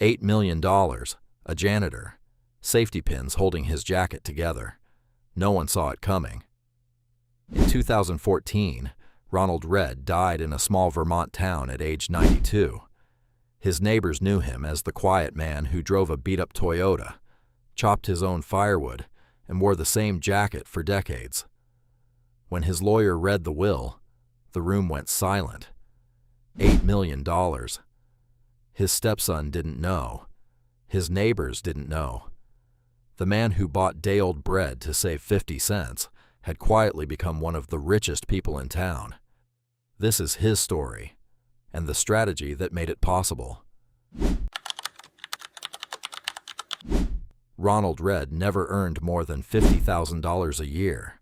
$8 million, a janitor, safety pins holding his jacket together. No one saw it coming. In 2014, Ronald Read died in a small Vermont town at age 92. His neighbors knew him as the quiet man who drove a beat-up Toyota, chopped his own firewood, and wore the same jacket for decades. When his lawyer read the will, the room went silent. $8 million. His stepson didn't know. His neighbors didn't know. The man who bought day-old bread to save 50 cents had quietly become one of the richest people in town. This is his story, and the strategy that made it possible. Ronald Read never earned more than $50,000 a year.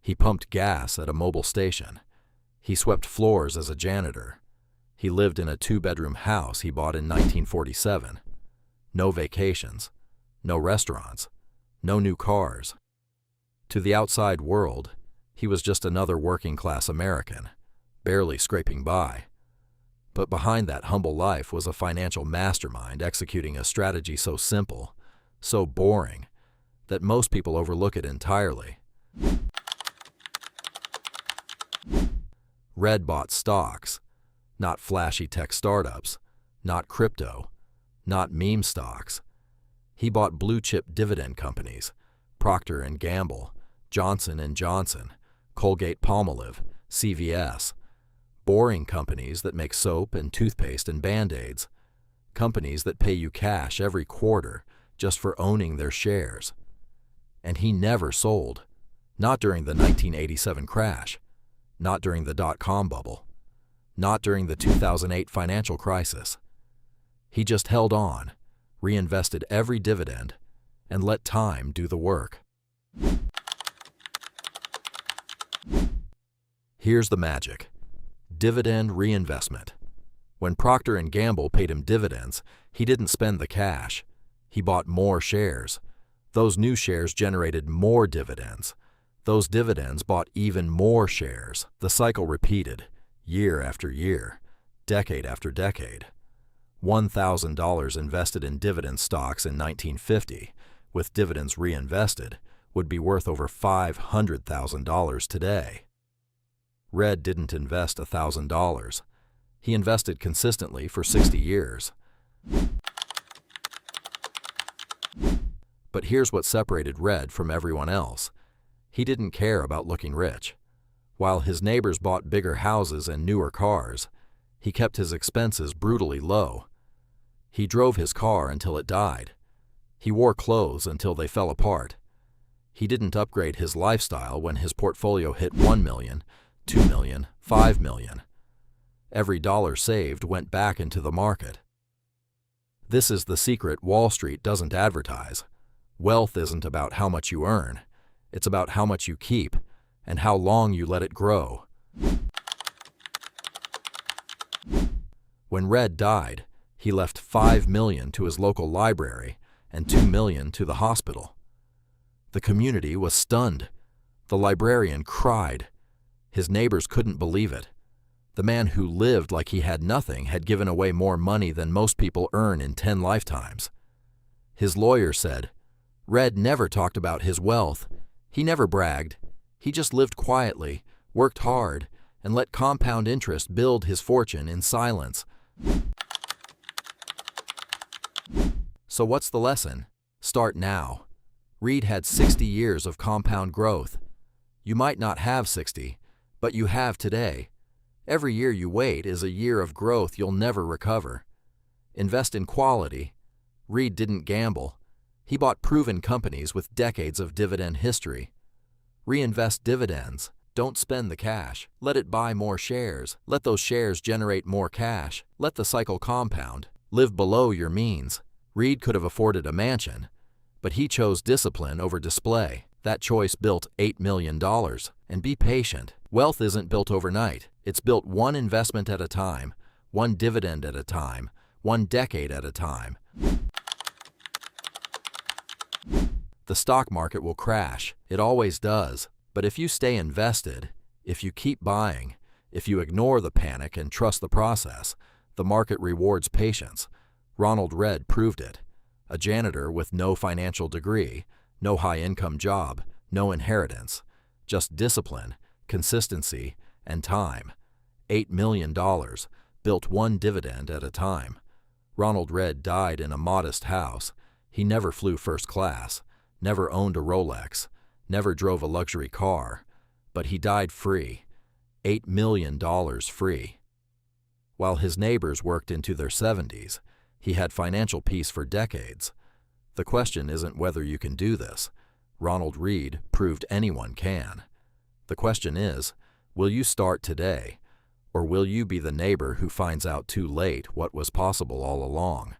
He pumped gas at a mobile station. He swept floors as a janitor. He lived in a 2-bedroom house he bought in 1947. No vacations, no restaurants, no new cars. To the outside world, he was just another working-class American, barely scraping by. But behind that humble life was a financial mastermind executing a strategy so simple, so boring, that most people overlook it entirely. Read bought stocks, not flashy tech startups, not crypto, not meme stocks. He bought blue-chip dividend companies, Procter & Gamble, Johnson & Johnson, Colgate-Palmolive, CVS, boring companies that make soap and toothpaste and Band-Aids, companies that pay you cash every quarter just for owning their shares. And he never sold, not during the 1987 crash, not during the dot-com bubble, not during the 2008 financial crisis. He just held on, reinvested every dividend, and let time do the work. Here's the magic. Dividend reinvestment. When Procter & Gamble paid him dividends, he didn't spend the cash. He bought more shares. Those new shares generated more dividends. Those dividends bought even more shares. The cycle repeated, year after year, decade after decade. $1,000 invested in dividend stocks in 1950, with dividends reinvested, would be worth over $500,000 today. Read didn't invest $1,000. He invested consistently for 60 years. But here's what separated Read from everyone else. He didn't care about looking rich. While his neighbors bought bigger houses and newer cars, he kept his expenses brutally low. He drove his car until it died. He wore clothes until they fell apart. He didn't upgrade his lifestyle when his portfolio hit $1 million, $2 million, $5 million. Every dollar saved went back into the market. This is the secret Wall Street doesn't advertise. Wealth isn't about how much you earn. It's about how much you keep and how long you let it grow. When Read died, he left $5 million to his local library and $2 million to the hospital. The community was stunned. The librarian cried. His neighbors couldn't believe it. The man who lived like he had nothing had given away more money than most people earn in 10 lifetimes. His lawyer said, "Read never talked about his wealth. He never bragged. He just lived quietly, worked hard, and let compound interest build his fortune in silence." So what's the lesson? Start now. Read had 60 years of compound growth. You might not have 60, but you have today. Every year you wait is a year of growth you'll never recover. Invest in quality. Read didn't gamble. He bought proven companies with decades of dividend history. Reinvest dividends. Don't spend the cash. Let it buy more shares. Let those shares generate more cash. Let the cycle compound. Live below your means. Read could have afforded a mansion, but he chose discipline over display. That choice built $8 million. And be patient. Wealth isn't built overnight. It's built one investment at a time, one dividend at a time, one decade at a time. The stock market will crash. It always does. But if you stay invested, if you keep buying, if you ignore the panic and trust the process, the market rewards patience. Ronald Read proved it. A janitor with no financial degree, no high-income job, no inheritance, just discipline, consistency, and time. $8 million, built one dividend at a time. Ronald Read died in a modest house. He never flew first class, never owned a Rolex, never drove a luxury car, but he died free. $8 million free. While his neighbors worked into their 70s, he had financial peace for decades. The question isn't whether you can do this. Ronald Read proved anyone can. The question is, will you start today, or will you be the neighbor who finds out too late what was possible all along?